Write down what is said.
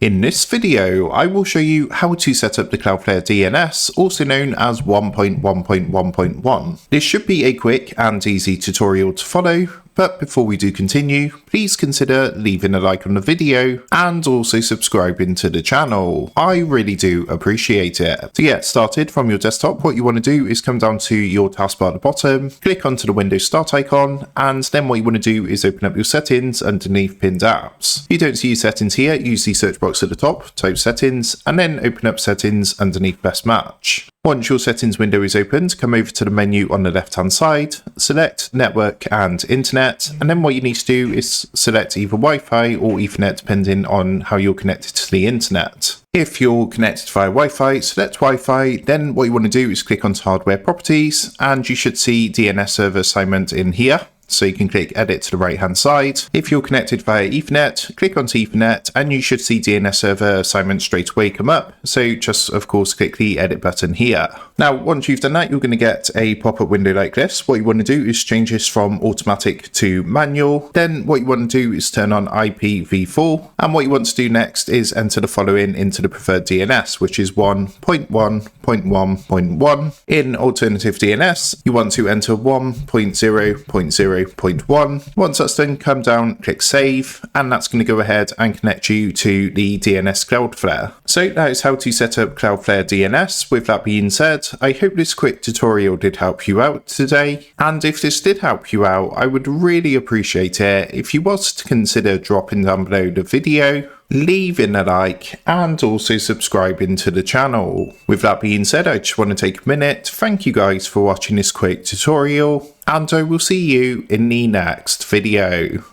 In this video, I will show you how to set up the Cloudflare DNS, also known as 1.1.1.1. This should be a quick and easy tutorial to follow, but before we do continue, please consider leaving a like on the video and also subscribing to the channel. I really do appreciate it. To get started from your desktop, what you want to do is come down to your taskbar at the bottom, click onto the Windows Start icon, and then what you want to do is open up your settings underneath pinned apps. If you don't see your settings here, use the search box at the top, type settings, and then open up settings underneath best match. Once your settings window is opened, come over to the menu on the left hand side, select network and internet, and then what you need to do is select either Wi-Fi or Ethernet depending on how you're connected to the internet. If you're connected via Wi-Fi, select Wi-Fi, then what you want to do is click onto hardware properties, and you should see DNS server assignment in here. So you can click edit to the right hand side. If you're connected via Ethernet, click onto Ethernet and you should see DNS server assignment straight away come up. So just of course click the edit button here. Now once you've done that, you're going to get a pop-up window like this. What you want to do is change this from automatic to manual. Then what you want to do is turn on IPv4, and what you want to do next is enter the following into the preferred DNS, which is 1.1.1.1. In alternative DNS, you want to enter 1.0.0.1. Once that's done, come down, click save, and that's going to go ahead and connect you to the DNS Cloudflare. So that is how to set up Cloudflare DNS. With that being said, I hope this quick tutorial did help you out today, and if this did help you out, I would really appreciate it if you was to consider dropping down below the video, leaving a like, and also subscribing to the channel. With that being said, I just want to take a minute to thank you guys for watching this quick tutorial, and I will see you in the next video.